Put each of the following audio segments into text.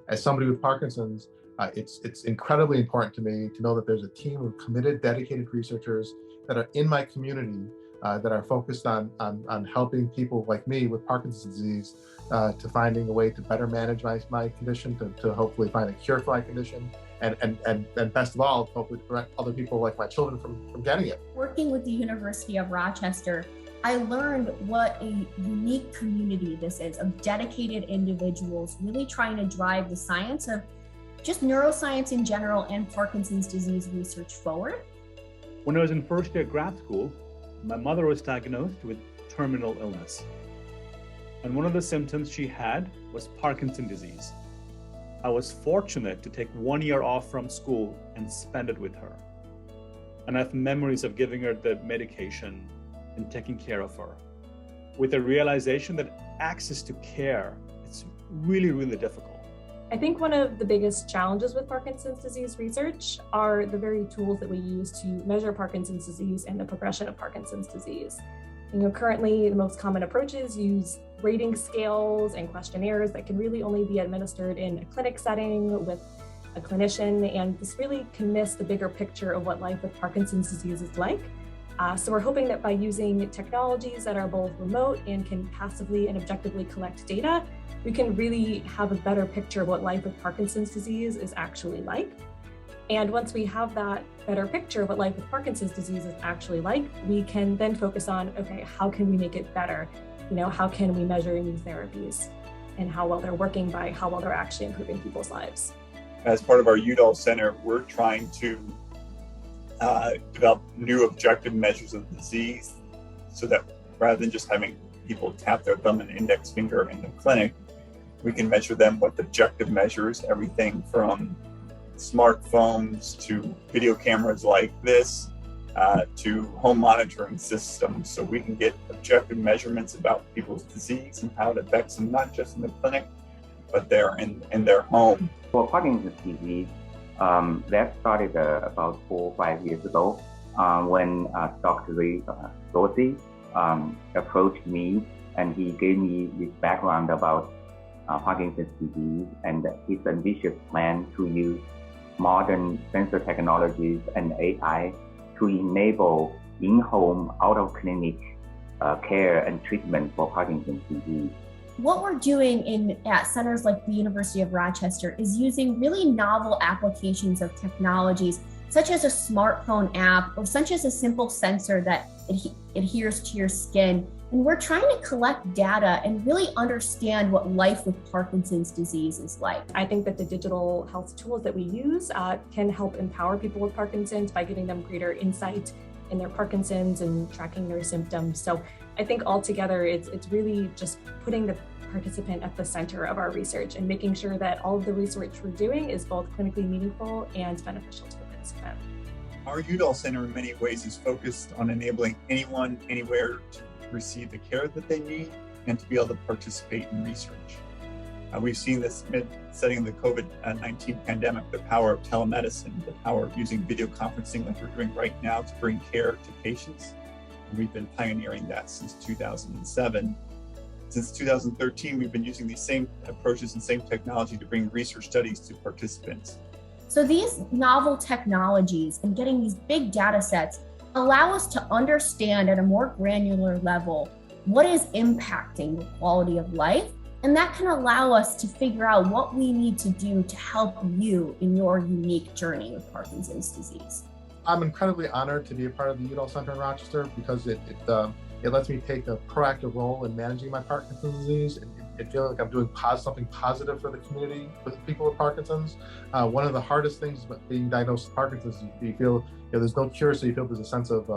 as somebody with Parkinson's, it's incredibly important to me to know that there's a team of committed, dedicated researchers that are in my community that are focused on helping people like me with Parkinson's disease to finding a way to better manage my condition, to hopefully find a cure for my condition, and best of all, hopefully prevent other people like my children from getting it. Working with the University of Rochester, I learned what a unique community this is of dedicated individuals really trying to drive the science of just neuroscience in general and Parkinson's disease research forward. When I was in first year grad school, my mother was diagnosed with terminal illness. And one of the symptoms she had was Parkinson's disease. I was fortunate to take 1 year off from school and spend it with her. And I have memories of giving her the medication and taking care of her, with the realization that access to care is really, really difficult. I think one of the biggest challenges with Parkinson's disease research are the very tools that we use to measure Parkinson's disease and the progression of Parkinson's disease. Currently, the most common approaches use rating scales and questionnaires that can really only be administered in a clinic setting with a clinician, and this really can miss the bigger picture of what life with Parkinson's disease is like. So we're hoping that by using technologies that are both remote and can passively and objectively collect data, we can really have a better picture of what life with Parkinson's disease is actually like. And once we have that better picture of what life with Parkinson's disease is actually like, we can then focus on, okay, how can we make it better? How can we measure new therapies and how well they're working by how well they're actually improving people's lives? As part of our Udall Center, we're trying to develop new objective measures of the disease so that rather than just having people tap their thumb and index finger in the clinic, we can measure them with objective measures, everything from smartphones to video cameras like this to home monitoring systems, so we can get objective measurements about people's disease and how it affects them, not just in the clinic, but they're in their home. For Parkinson's disease, that started about 4 or 5 years ago when Dr. Rossi approached me, and he gave me this background about Parkinson's disease and his ambitious plan to use modern sensor technologies and AI to enable in-home, out-of-clinic care and treatment for Parkinson's disease. What we're doing at centers like the University of Rochester is using really novel applications of technologies, such as a smartphone app or such as a simple sensor that adheres to your skin. And we're trying to collect data and really understand what life with Parkinson's disease is like. I think that the digital health tools that we use can help empower people with Parkinson's by giving them greater insight in their Parkinson's and tracking their symptoms. So I think altogether, it's really just putting the participant at the center of our research and making sure that all of the research we're doing is both clinically meaningful and beneficial to the participant. Our Udall Center in many ways is focused on enabling anyone, anywhere to receive the care that they need and to be able to participate in research. We've seen this mid-setting of the COVID-19 pandemic, the power of telemedicine, the power of using video conferencing like we're doing right now to bring care to patients. And we've been pioneering that since 2007. Since 2013, we've been using these same approaches and same technology to bring research studies to participants. So these novel technologies and getting these big data sets allow us to understand at a more granular level what is impacting the quality of life. And that can allow us to figure out what we need to do to help you in your unique journey with Parkinson's disease. I'm incredibly honored to be a part of the Udall Center in Rochester because it lets me take a proactive role in managing my Parkinson's disease and feel like I'm doing something positive for the community with people with Parkinson's. One of the hardest things about being diagnosed with Parkinson's is you feel there's no cure, so you feel there's a sense of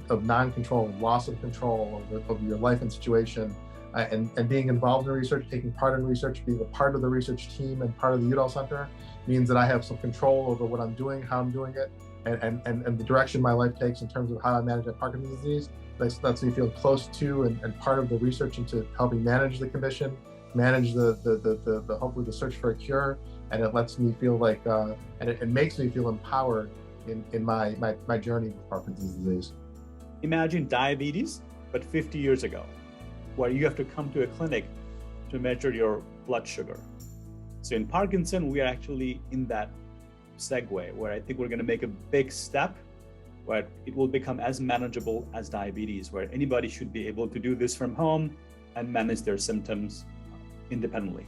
non-control, loss of control over your life and situation. And being involved in research, taking part in research, being a part of the research team and part of the Udall Center means that I have some control over what I'm doing, how I'm doing it, and the direction my life takes in terms of how I manage Parkinson's disease. That lets me feel close to and part of the research into helping manage the condition, manage the hopefully the search for a cure, and it lets me feel like and it makes me feel empowered in my journey with Parkinson's disease. Imagine diabetes, but 50 years ago, where you have to come to a clinic to measure your blood sugar. So in Parkinson, we are actually in that segue where I think we're going to make a big step where it will become as manageable as diabetes, where anybody should be able to do this from home and manage their symptoms independently.